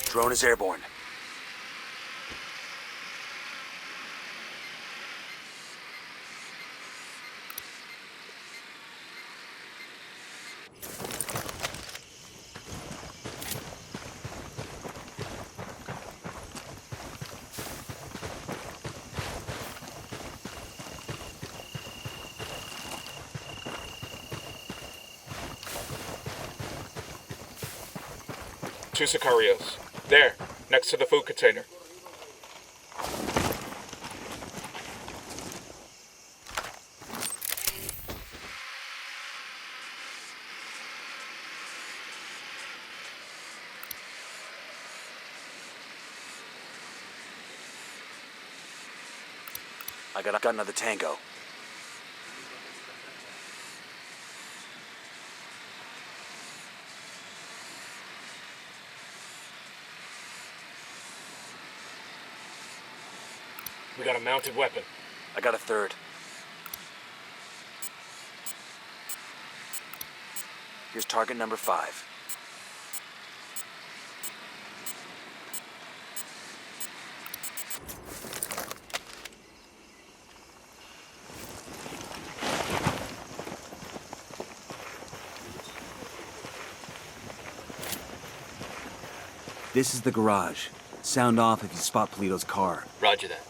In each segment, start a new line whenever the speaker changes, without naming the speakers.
Drone is airborne.
Two Sicarios. There, next to the food container.
I got another tango.
We got a mounted weapon.
I got a third. Here's target number 5. This is the garage. Sound off if you spot Polito's car.
Roger that.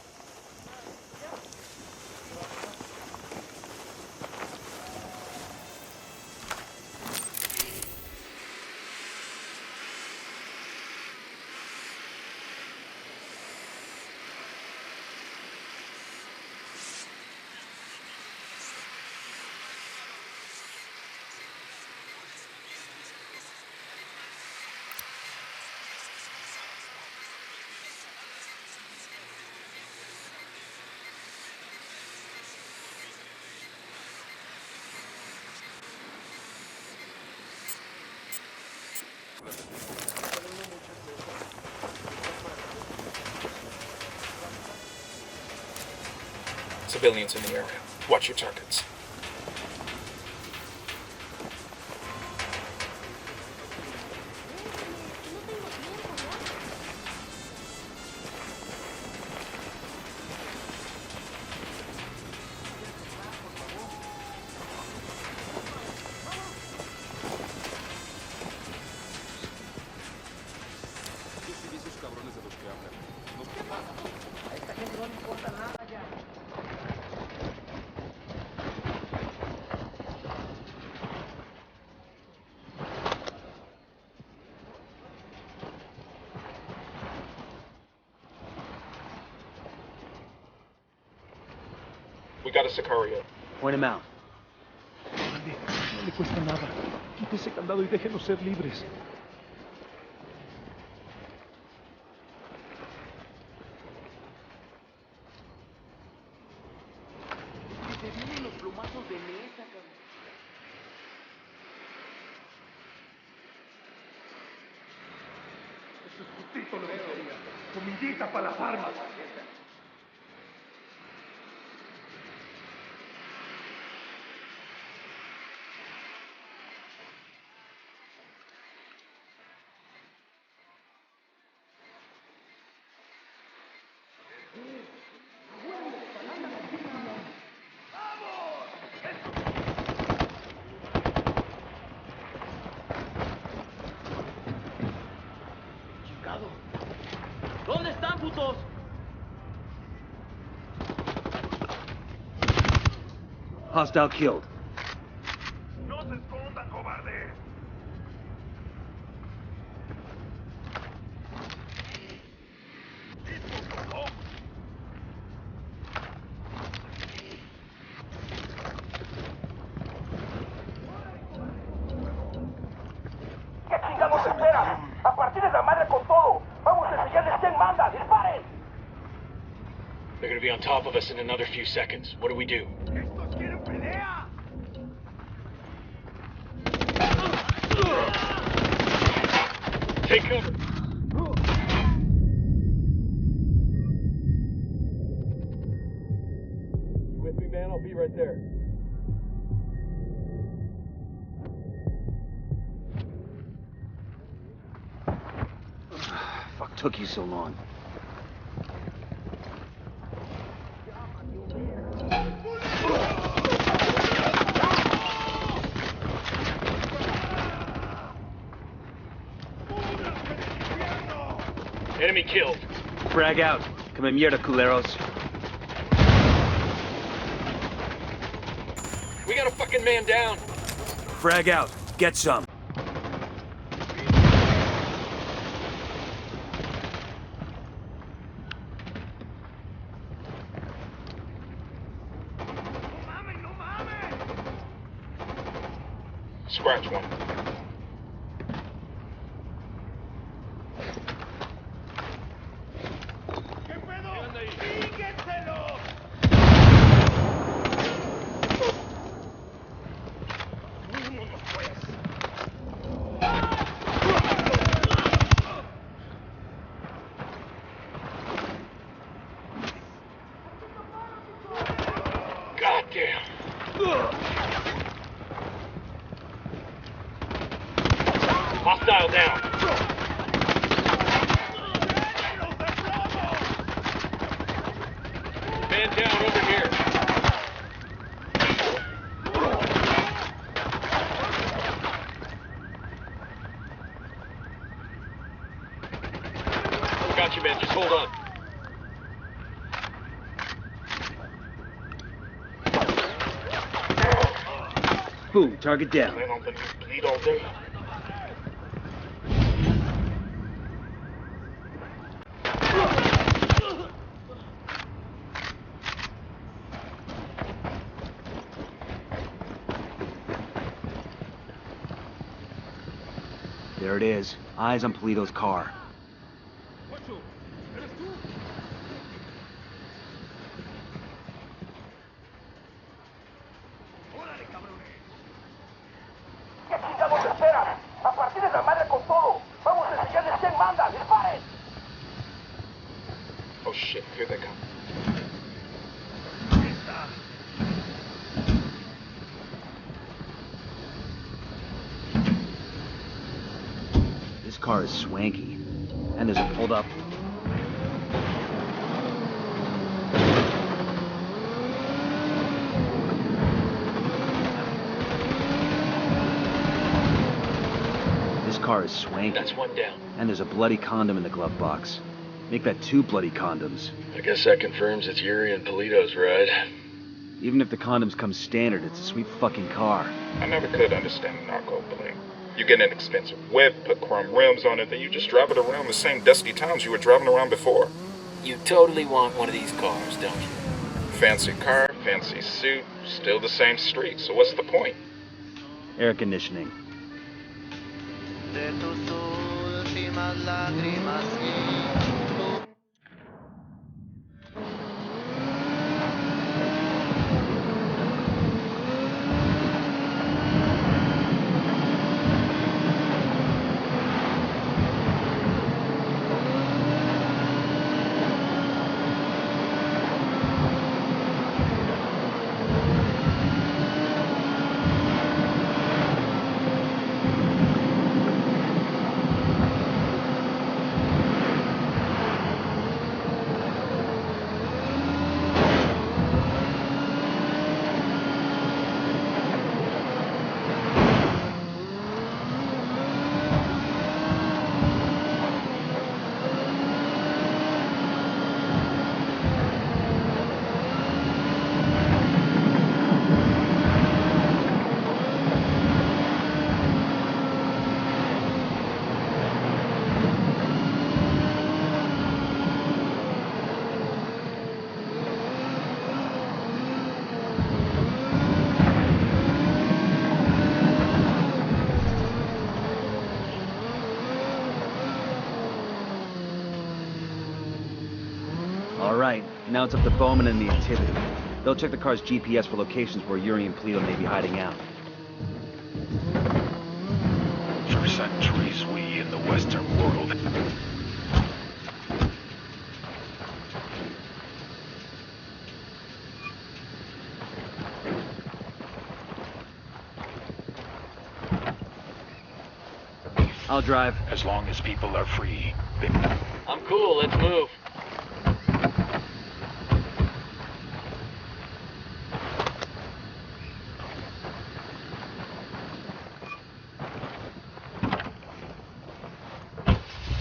Civilians in the area. Watch your targets. We got a Sicario.
Point him out.
No le cuesta nada. Quite ese candado y déjenos ser libres.
Se vienen los plomazos de mesa, cabrón.
Eso es justito lo que quería. Comidita para las armas.
¿Dónde están, putos?
Hostile killed.
No se escondan, cobardes.
¿Qué chingados esperan? ¡A partir de la madre con todo! ¡Vamos a enseñarles quién manda! ¡Disparen!
They're gonna be on top of us in another few seconds. What do we do?
¡Estos quieren pelea!
Take cover! You with me, man? I'll be right there.
took you so long.
Enemy killed.
Frag out. Come mierda, culeros.
We got a fucking man down.
Frag out. Get some.
Scratch one. Goddamn. Hostile down. Man down over here. Got you, man. Just hold on.
Boom, target down.
Plan on the bleed all day.
There it is. Eyes on Polito's car.
¿Qué chingados esperan? ¡A partir de la madre con todo! ¡Vamos a enseñarles quién manda! ¡Disparen!
Oh shit, here they come.
This car is swanky. And there's a pulled up. This car is swanky.
That's one down.
And there's a bloody condom in the glove box. Make that 2 bloody condoms.
I guess that confirms it's Yuri and Polito's ride.
Even if the condoms come standard, it's a sweet fucking car.
I never could understand narco bling. You get an expensive whip, put chrome rims on it, then you just drive it around the same dusty towns you were driving around before.
You totally want one of these cars, don't you?
Fancy car, fancy suit, still the same street, so what's the point?
Air conditioning.
De tus últimas lágrimas y
Alright, now it's up to Bowman and the activity. They'll check the car's GPS for locations where Yuri and Polito may be hiding out.
For centuries, we in the Western world
I'll drive.
as long as people are free.
I'm cool, let's move.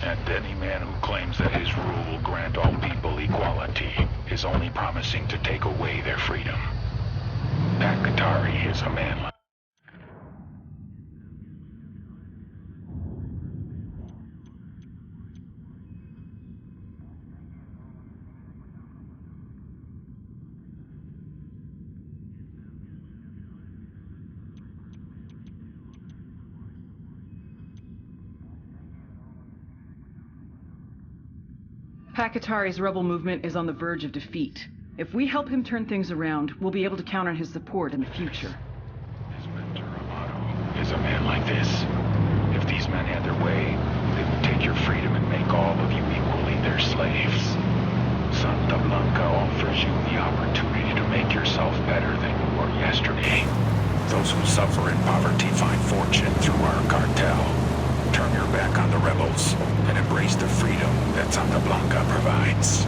And any man who claims that his rule will grant all people equality is only promising to take away their freedom. Pakatari is a man like...
Pakatari's rebel movement is on the verge of defeat. If we help him turn things around, we'll be able to count on his support in the future.
His mentor, Amato, is a man like this. If these men had their way, they would take your freedom and make all of you equally their slaves. Santa Blanca offers you the opportunity to make yourself better than you were yesterday. Those who suffer in poverty find fortune through our cartel. Turn your back on the rebels and embrace the freedom that Santa Blanca provides.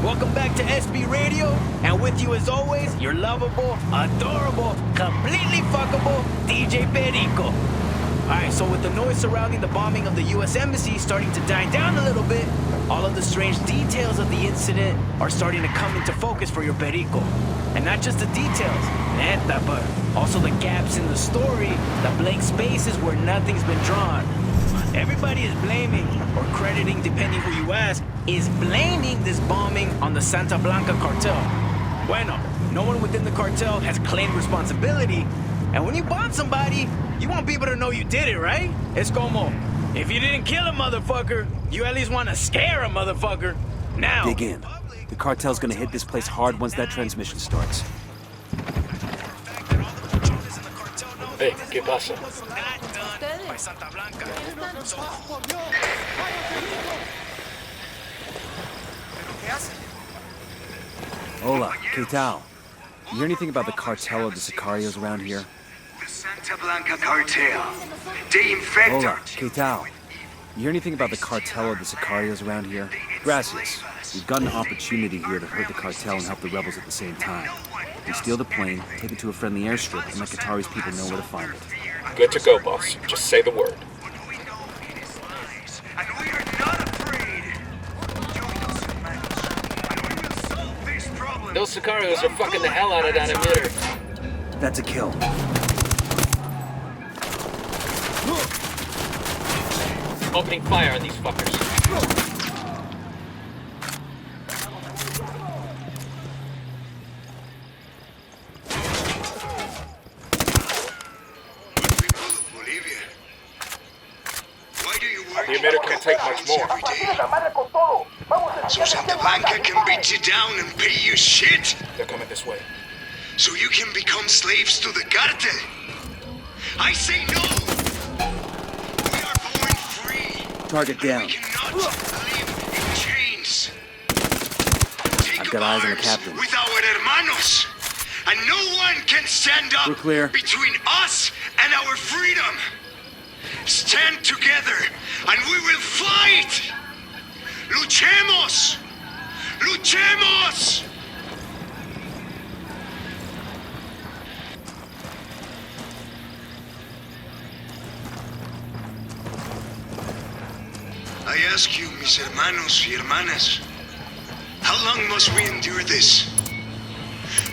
Welcome back to SB Radio, and with you as always, your lovable, adorable, completely fuckable DJ Perico. Alright, so with the noise surrounding the bombing of the US Embassy starting to die down a little bit, all of the strange details of the incident are starting to come into focus for your Perico. And not just the details, neta, but also the gaps in the story, the blank spaces where nothing's been drawn. Everybody is blaming, or crediting depending who you ask, is blaming this bombing on the Santa Blanca cartel. Bueno, no one within the cartel has claimed responsibility, and when you bomb somebody, you want people to know you did it, right? Es como, if you didn't kill a motherfucker, you at least want to scare a motherfucker. Now,
dig in. The cartel's gonna hit this place hard once that transmission starts.
Hey, ¿qué pasa?
Hola, ¿qué tal? You hear anything about the cartel or the sicarios around here?
The Santa Blanca cartel. De infecta.
Hola, ¿qué tal? You hear anything about the cartel or the sicarios around here? Gracias. We've got an opportunity here to hurt the cartel and help the rebels at the same time. We steal the plane, take it to a friendly airstrip, and let Qatari's people know where to find it.
Good to go, boss. Just say the word.
And we are not afraid. Join us in my
Those Sicarios are fucking the hell out of that emitter.
That's a kill.
Opening fire on these fuckers.
The emitter can't take much more.
So Santa Blanca can beat you down and pay you shit?
They're coming this way.
So you can become slaves to the cartel? I say no! We are born free.
Target down.
We cannot live in chains. Take
I've got eyes on the captain.
with our hermanos. And no one can stand up
We're clear.
between us and our freedom. Stand together and we will fight! Luchemos! Luchemos! I ask you, mis hermanos y hermanas, how long must we endure this?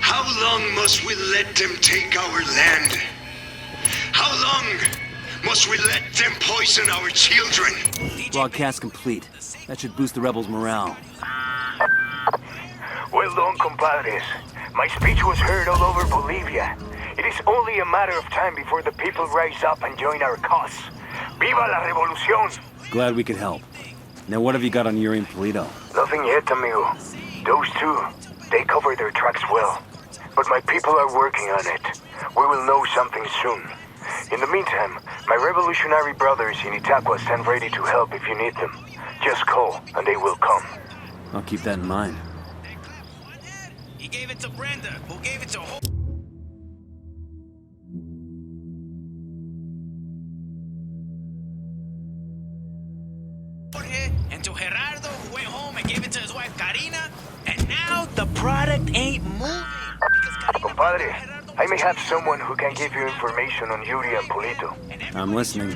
How long must we let them take our land? How long must we let them poison our children?
Broadcast complete. That should boost the rebels' morale.
Well done, compadres. My speech was heard all over Bolivia. It is only a matter of time before the people rise up and join our cause. Viva la revolución!
Glad we could help. Now what have you got on Yuri and Polito?
Nothing yet, amigo. Those two, they cover their tracks well. But my people are working on it. We will know something soon. In the meantime, my revolutionary brothers in Itaqua stand ready to help if you need them. Just call, and they will come.
I'll keep that in mind.
He gave it to Brenda, who gave it to Jorge, and to Gerardo, who went home and gave it to his wife Karina, and now the product ain't moving.
Compadre, I may have someone who can give you information on Yuri and Polito.
I'm listening.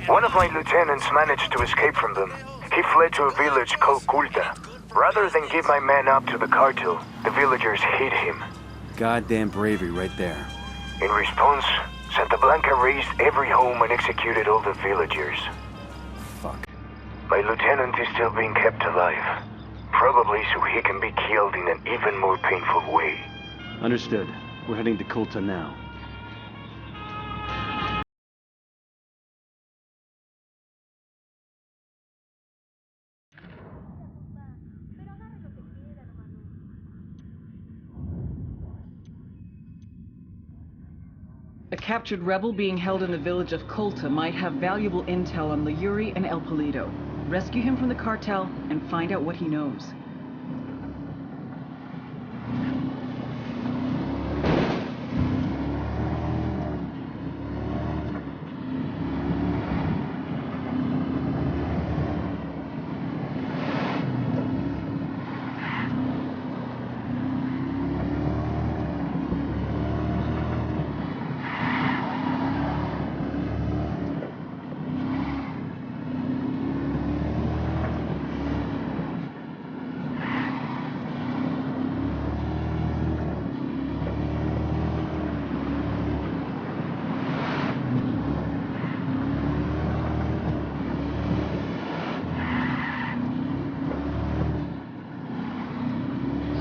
One of my lieutenants managed to escape from them. He fled to a village called Culta. Rather than give my man up to the cartel, the villagers hid him.
Goddamn bravery right there.
In response, Santa Blanca razed every home and executed all the villagers.
Fuck.
My lieutenant is still being kept alive. Probably so he can be killed in an even more painful way.
Understood. We're heading to Culta now.
A captured rebel being held in the village of Culta might have valuable intel on Yuri and El Polito. Rescue him from the cartel and find out what he knows.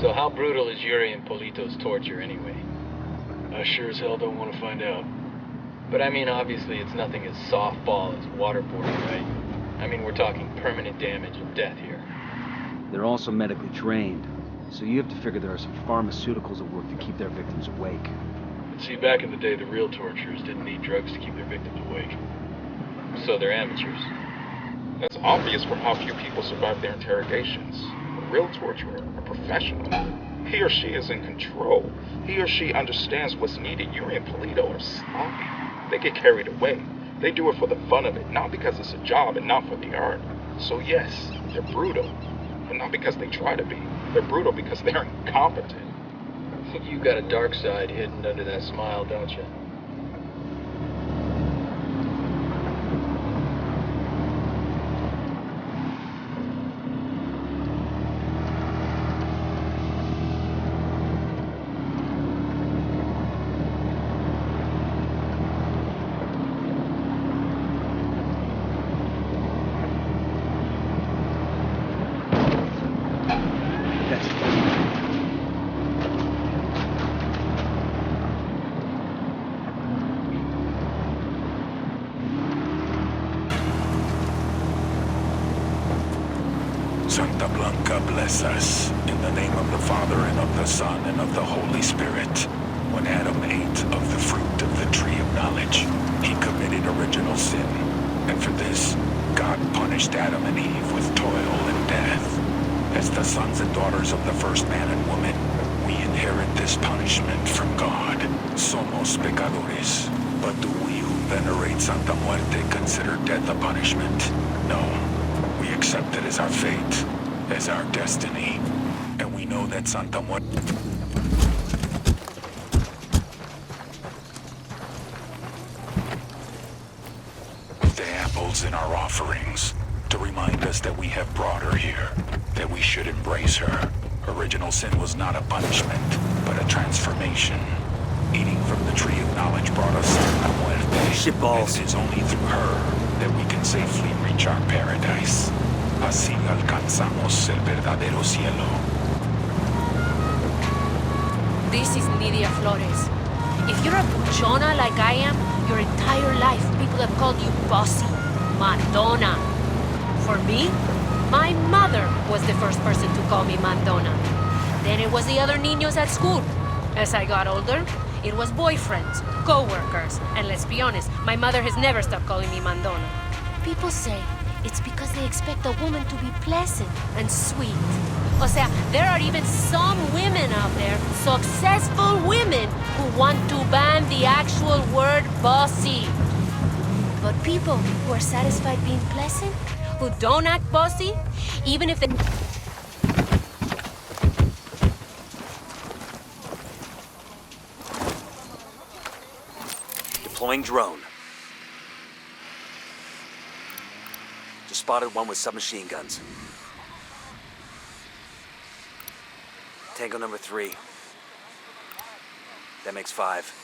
So how brutal is Yuri and Polito's torture anyway? I sure as hell don't want to find out. But I mean, obviously it's nothing as softball as waterboarding, right? I mean, we're talking permanent damage and death here.
They're also medically trained, so you have to figure there are some pharmaceuticals at work to keep their victims awake.
But see, back in the day, the real torturers didn't need drugs to keep their victims awake. So they're amateurs.
That's obvious from how few people survive their interrogations. A real torturer, a professional. He or she is in control. He or she understands what's needed. Yuri and Polito are sloppy. They get carried away. They do it for the fun of it, not because it's a job and not for the art. So yes, they're brutal, but not because they try to be. They're brutal because they're incompetent.
You got a dark side hidden under that smile, don't you?
bless us, in the name of the Father, and of the Son, and of the Holy Spirit. When Adam ate of the fruit of the tree of knowledge, he committed original sin. And for this, God punished Adam and Eve with toil and death. As the sons and daughters of the first man and woman, we inherit this punishment from God. Somos pecadores. But do we who venerate Santa Muerte consider death a punishment? No. We accept it as our fate, as our destiny. And we know that Santa Muerte... the apples in our offerings, to remind us that we have brought her here, that we should embrace her. Original sin was not a punishment, but a transformation. Eating from the tree of knowledge brought us Santa Muerte.
Shitballs.
And it is only through her that we can safely reach our paradise. Así alcanzamos el verdadero cielo.
This is Nidia Flores. If you're a buchona like I am, your entire life people have called you bossy, Madonna. For me, my mother was the first person to call me Madonna. Then it was the other niños at school. As I got older, it was boyfriends, co-workers, and let's be honest, my mother has never stopped calling me Madonna. People say it's because they expect a woman to be pleasant and sweet. O sea, there are even some women out there, successful women, who want to ban the actual word bossy. But people who are satisfied being pleasant, who don't act bossy, even if they...
Deploying drone. Just spotted one with submachine guns. Tango number 3. That makes 5.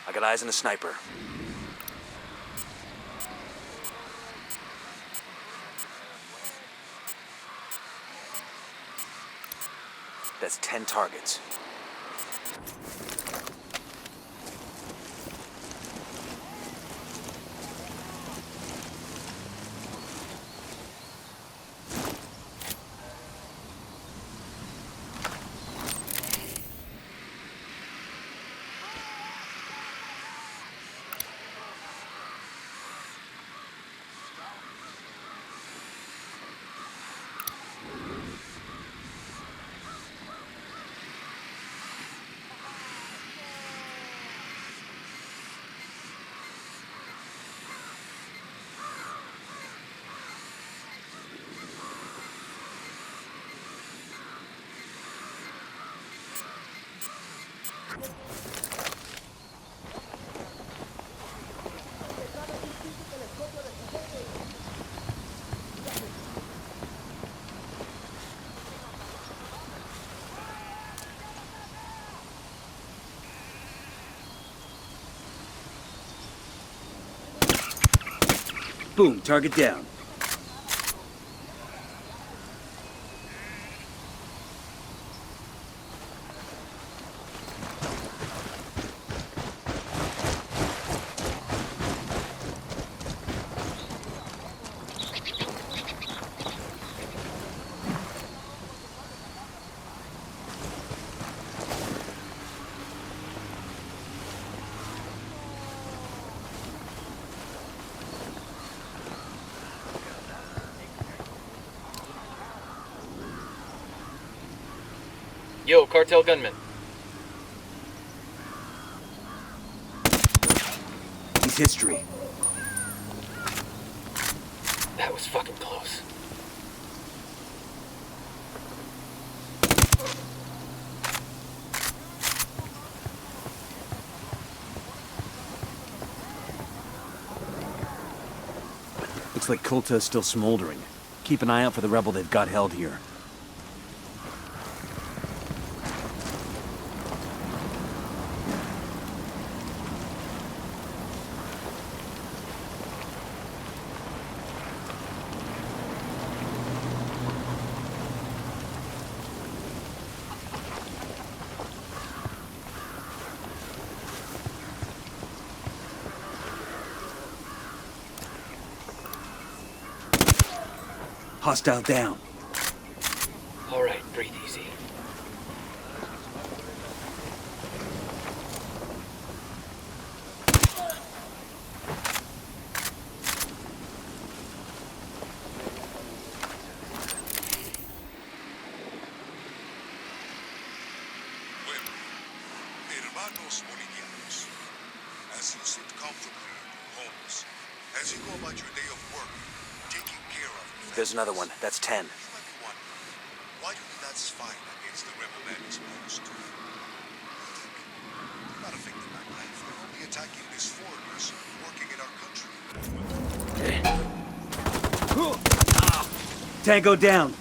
I got eyes on a sniper. That's 10 targets. Boom, target down.
Yo, cartel gunman.
He's history.
That was fucking close.
Looks like Kulta is still smoldering. Keep an eye out for the rebel they've got held here. Hostile down.
All right, breathe easy.
Hermanos bolivianos, as you sit comfortably in your homes, as you go about your day of work, taking care of your
There's another one. That's 10.
You might be wondering, why do the Nazis fight against the rebel bandits most? They're not affected by life. They're only attacking these foreigners working in our country.
Tango down.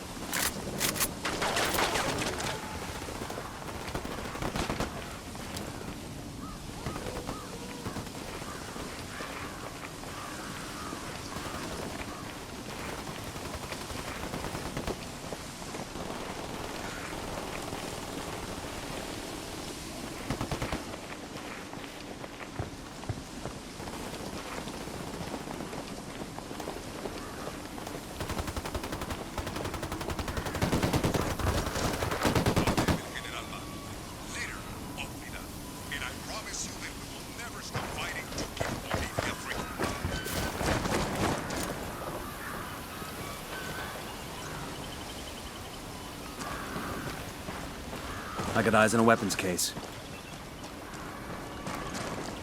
I got eyes on a weapons case.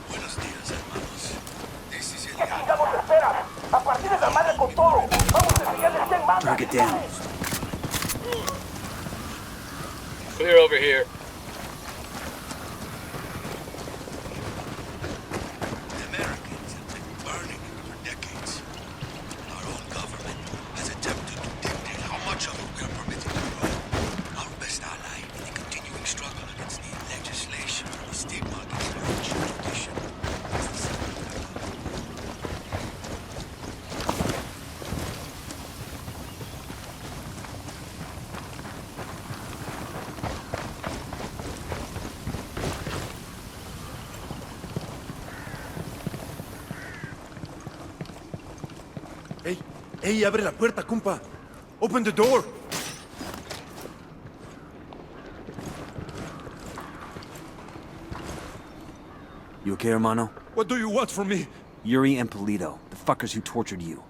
Buenos días, hermanos. This is
Drag it down.
Clear over here.
The Americans have been burning for decades. Our own government has attempted to dictate how much of it we are permitted to grow. Our best ally in the continuing struggle against the legislation and the stigma against the rich tradition is the civil government.
¡Ey, abre la puerta, compa! ¡Open the door!
You okay, hermano?
What do you want from me?
Yuri and Polito, the fuckers who tortured you.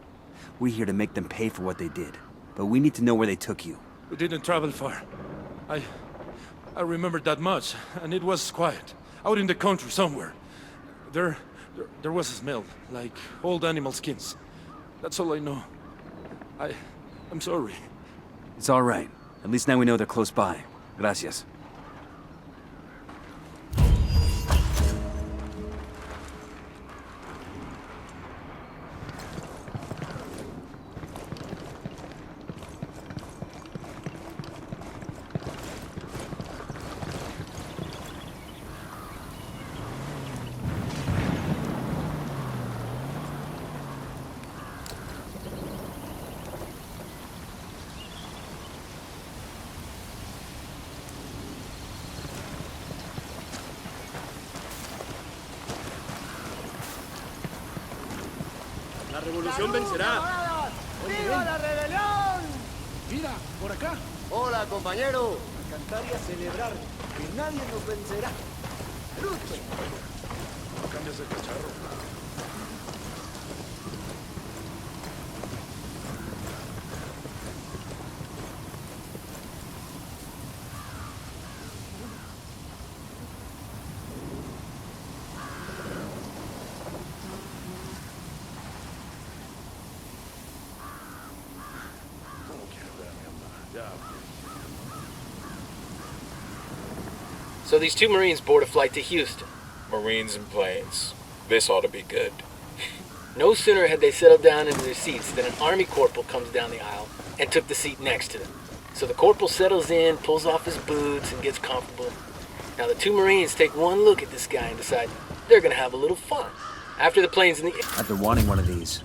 We're here to make them pay for what they did. But we need to know where they took you.
We didn't travel far. I remember that much, and it was quiet. Out in the country somewhere. There was a smell, like old animal skins. That's all I know. I'm sorry.
It's all right. At least now we know they're close by. Gracias.
La revolución vencerá.
¡Viva la rebelión!
Mira, por acá.
Hola, compañero. A cantar y a celebrar, que nadie nos vencerá. ¡Luche!
No cambias el cacharro.
So these two Marines board a flight to Houston.
Marines and planes. This ought to be good.
No sooner had they settled down into their seats than an army corporal comes down the aisle and took the seat next to them. So the corporal settles in, pulls off his boots, and gets comfortable. Now the two Marines take one look at this guy and decide they're gonna have a little fun. After the plane's in the air.
After wanting one of these.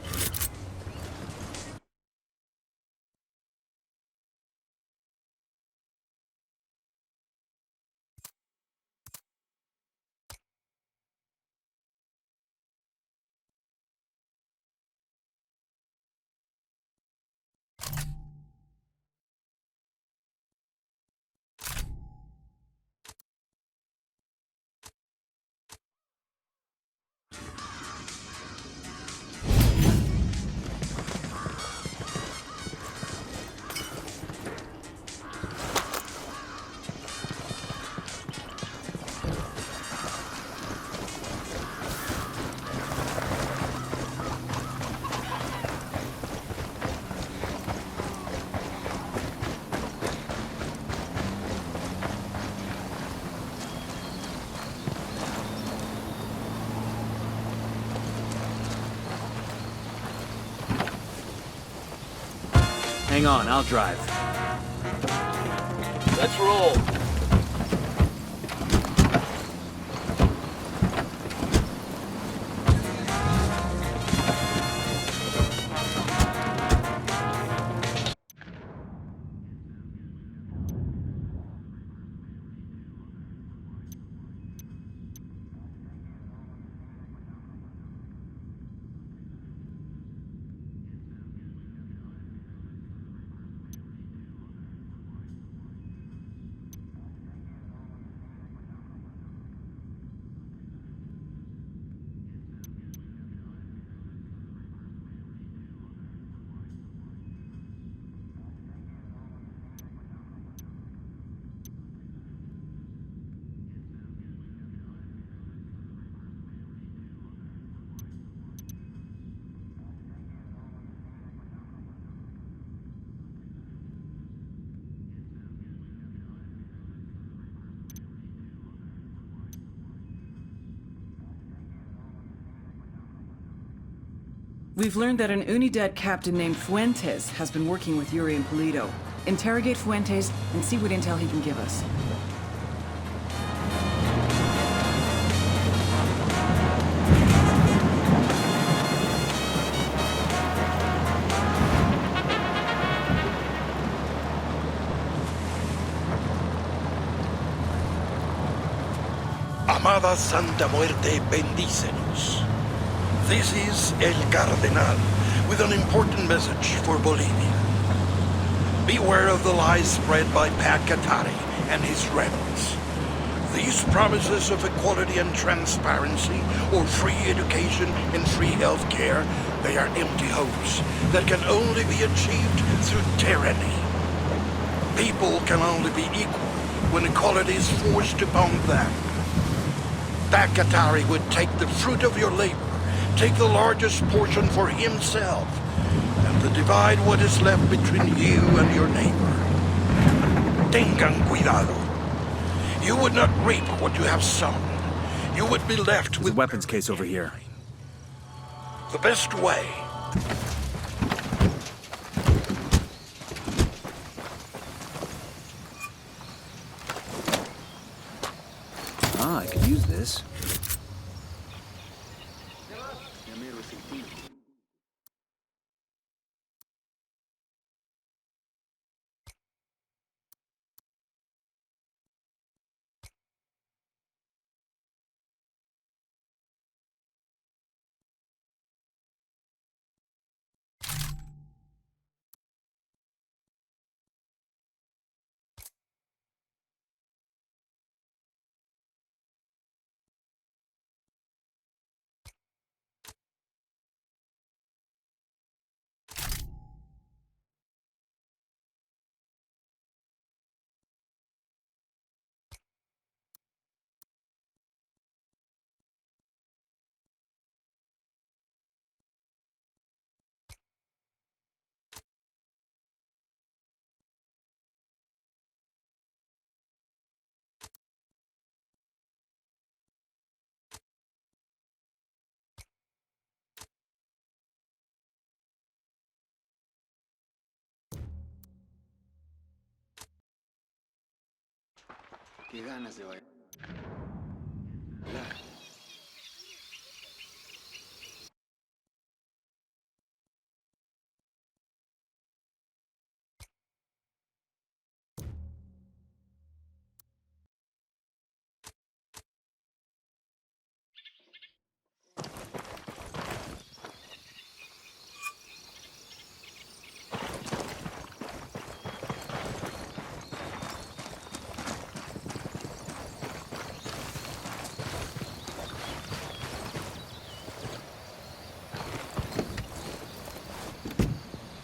Hang on, I'll drive.
Let's roll.
We've learned that an Unidad captain named Fuentes has been working with Yuri and Polito. Interrogate Fuentes and see what intel he can give us.
Amada Santa Muerte, bendícenos. This is El Cardenal with an important message for Bolivia. Beware of the lies spread by Pat Katari and his rebels. These promises of equality and transparency, or free education and free health care, they are empty hopes that can only be achieved through tyranny. People can only be equal when equality is forced upon them. Pat Katari would take the fruit of your labor, take the largest portion for himself, and to divide what is left between you and your neighbor. Tengan cuidado. You would not reap what you have sown. You would be left with...
There's a weapons case over here.
The best way.
Ah, I could use this.
Qué ganas de bailar.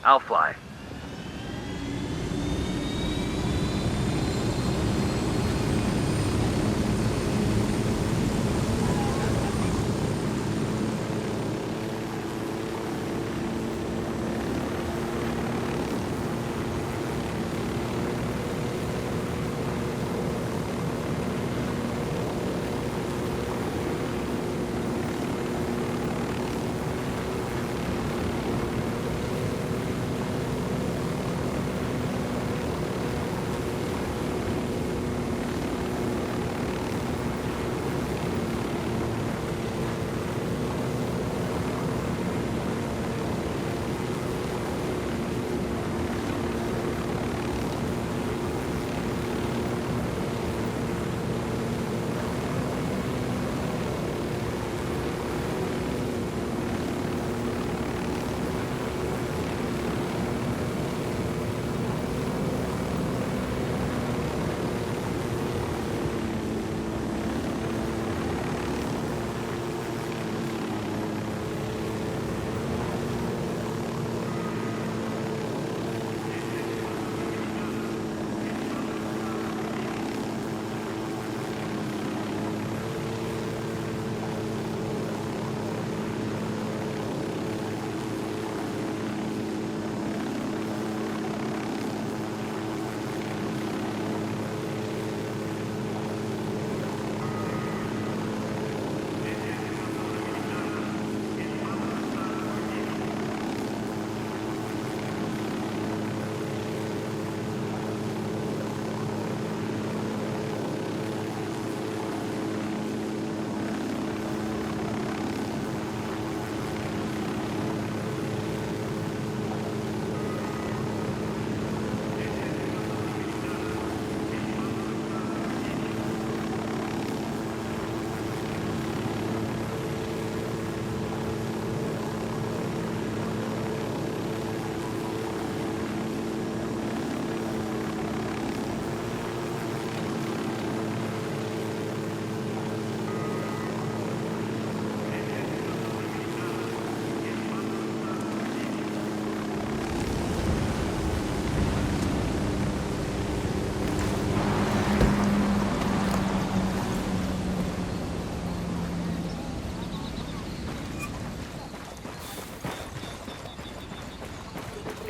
I'll fly.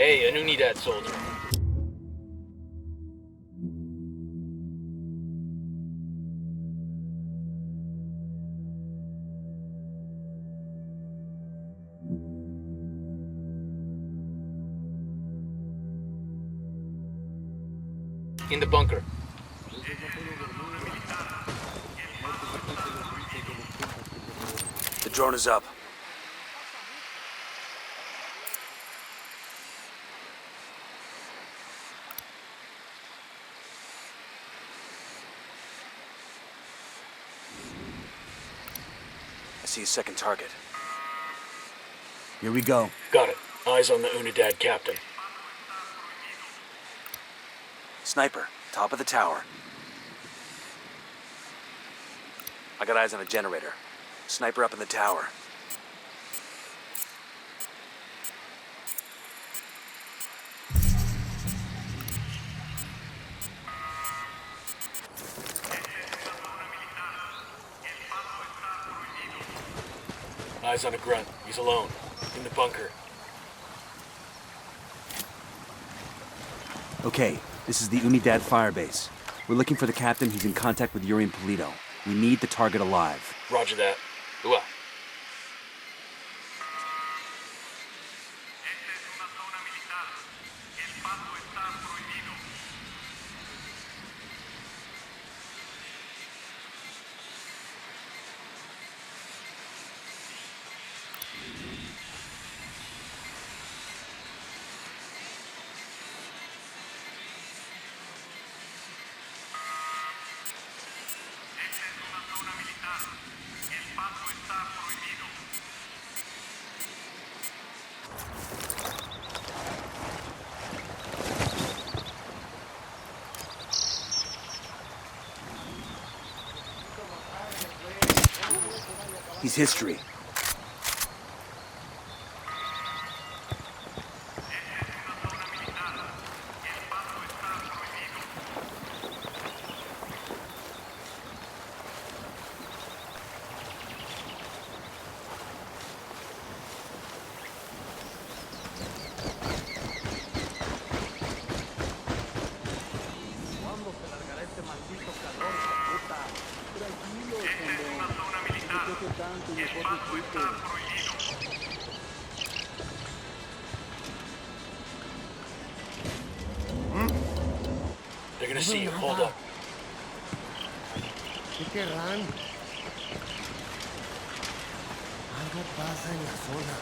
Hey, an Unidad soldier. In the bunker.
The drone is up. I see a second target. Here we go.
Got it. Eyes on the Unidad captain.
Sniper, top of the tower. I got eyes on a generator. Sniper up in the tower.
Eyes on a grunt. He's alone. In the bunker.
Okay, this is the Unidad firebase. We're looking for the captain who's in contact with Yuri and Polito. We need the target alive.
Roger that. Ooh.
He's history.
They're gonna see you. Hold up.
¿Qué querrán? Algo pasa en la zona.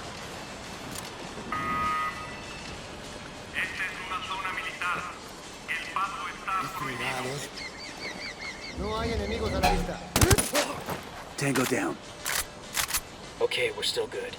Esta es una zona militar. El paso está prohibido.
No hay enemigos a la vista.
Tango down.
Okay, we're still good.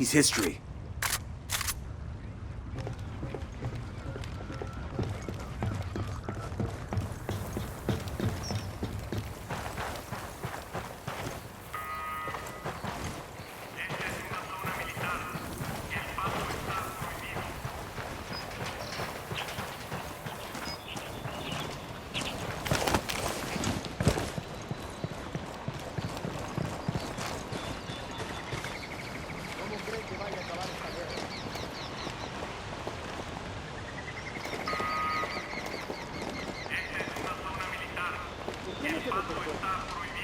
He's history.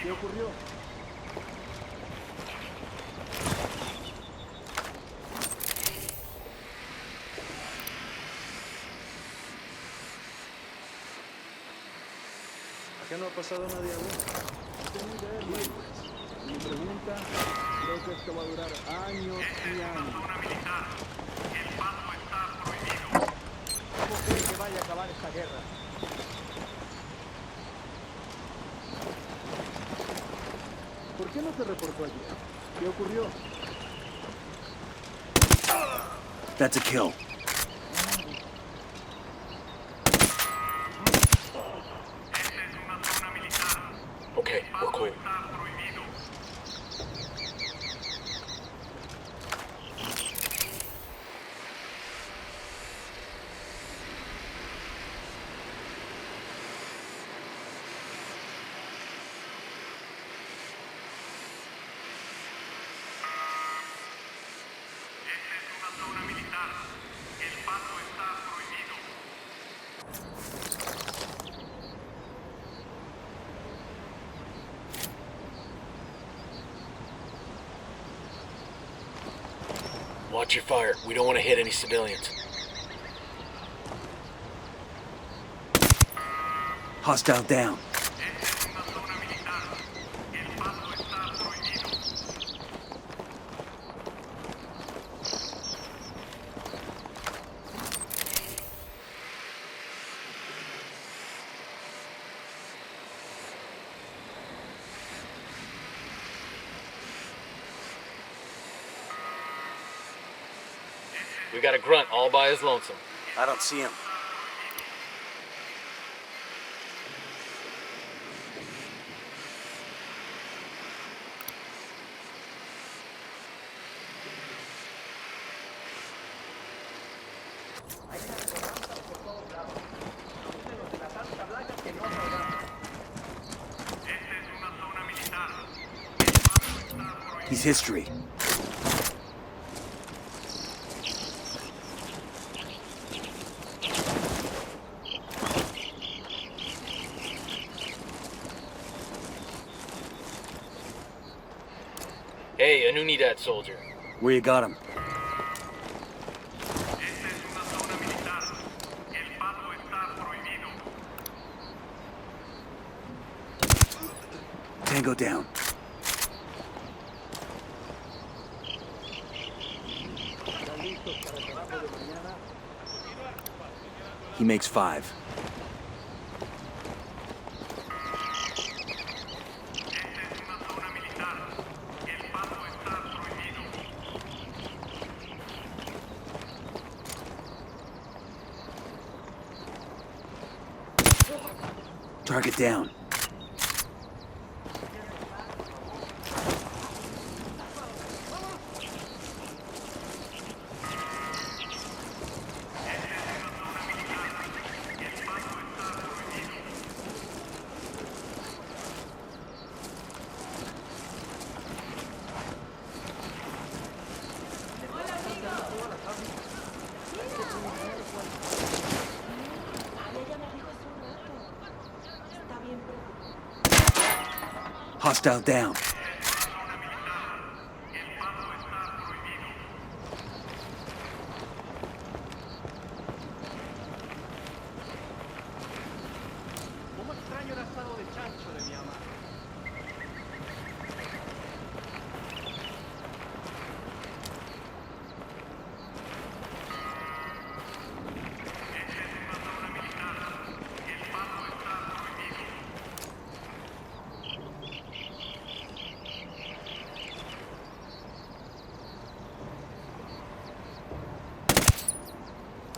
¿Qué ocurrió? Acá no ha pasado nadie aún. No tengo idea, hermano. Mi pregunta, creo que esto va a durar años y años. ¿Cómo cree que vaya a acabar esta guerra? ¿Por qué no te reportó ayer? ¿Qué ocurrió?
That's a kill.
Okay, we're cool. Watch your fire. We don't want to hit any civilians.
Hostile down.
We got a grunt all by his lonesome.
I don't see him. He's history.
Hey, an Unidad soldier.
Where you got him? Tango down. He makes 5. Target down. Hostile down.
¿Cómo extraño el asado de chancho de mi ama?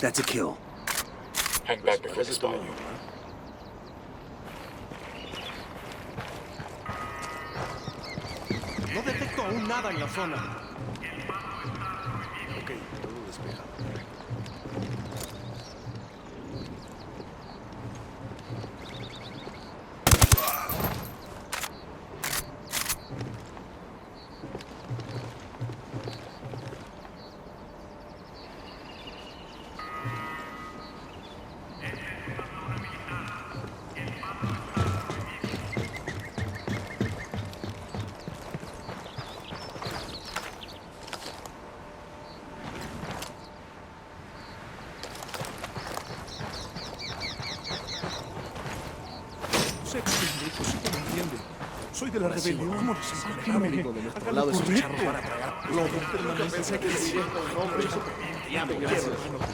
That's a kill.
Hang back before they spot you.
No detecto aún nada en la zona. Ok, todo despejado. Soy de la rebelión. ¿Cómo nos encontramos? De nuestro lado es un charro para tragar. Nunca pensé que diría con nombre. Te amo, gracias, hermano.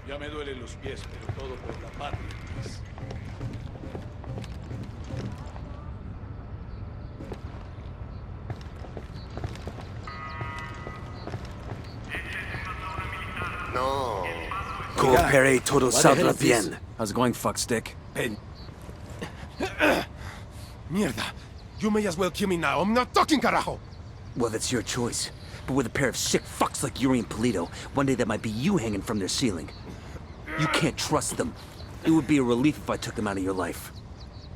Ya me duelen los pies, pero todo por la patria.
No.
Coopere todo saldrá bien. How's it going, fuckstick?
Mierda. You may as well kill me now. I'm not talking, carajo.
Well, that's your choice. But with a pair of sick fucks like Yuri and Polito, one day that might be you hanging from their ceiling. You can't trust them. It would be a relief if I took them out of your life.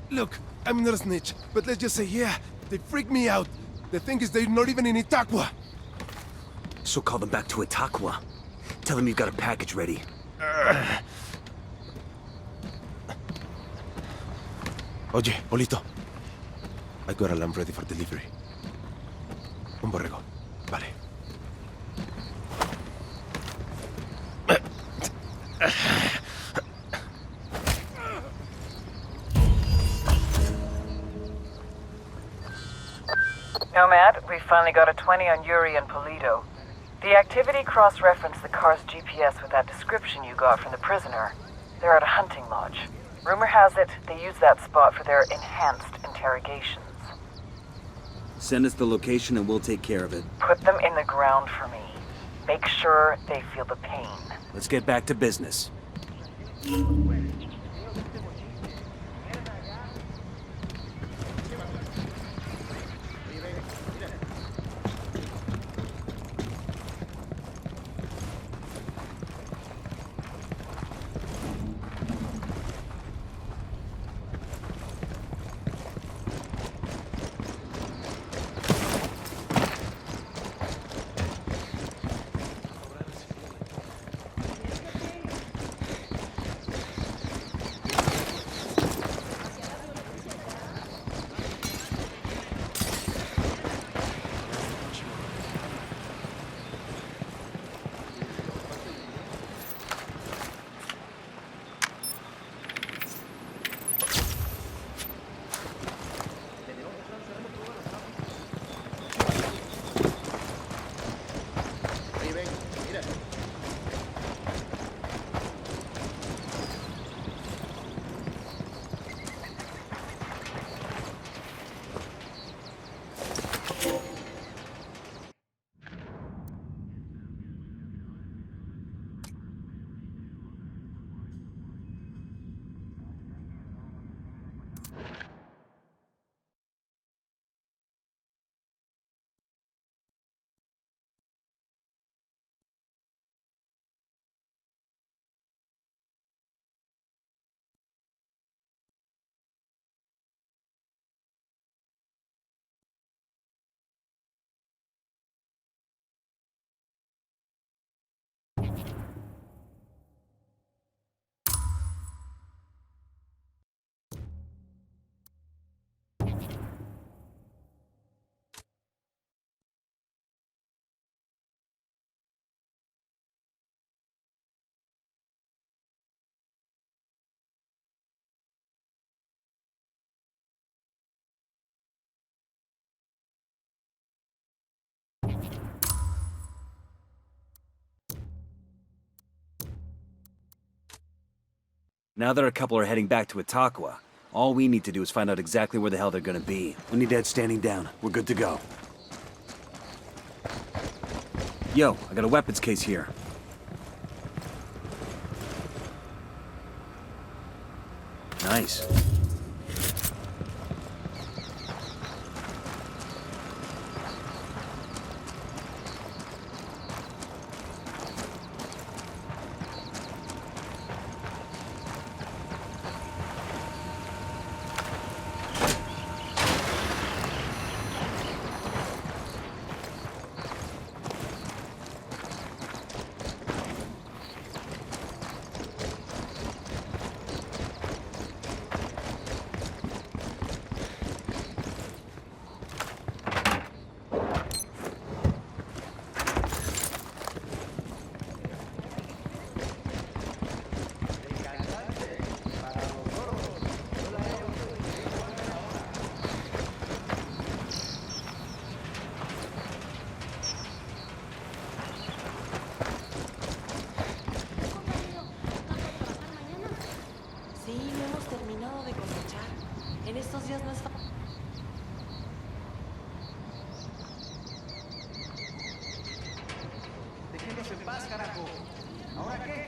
Look, I'm not a snitch, but let's just say, yeah, they freaked me out. The thing is, they're not even in Itaqua.
So call them back to Itaqua. Tell them you've got a package ready.
Oye, Polito. I got a lamb ready for delivery. Un borrego. Vale.
Nomad, we finally got a 20 on Yuri and Polito. The activity cross-referenced the car's GPS with that description you got from the prisoner. They're at a hunting lodge. Rumor has it they use that spot for their enhanced interrogations.
Send us the location and we'll take care of it.
Put them in the ground for me. Make sure they feel the pain.
Let's get back to business. Now that a couple are heading back to Itaqua, all we need to do is find out exactly where the hell they're gonna be. We need to head standing down. We're good to go. Yo, I got a weapons case here. Nice.
Déjenos en paz, carajo. ¿Ahora qué?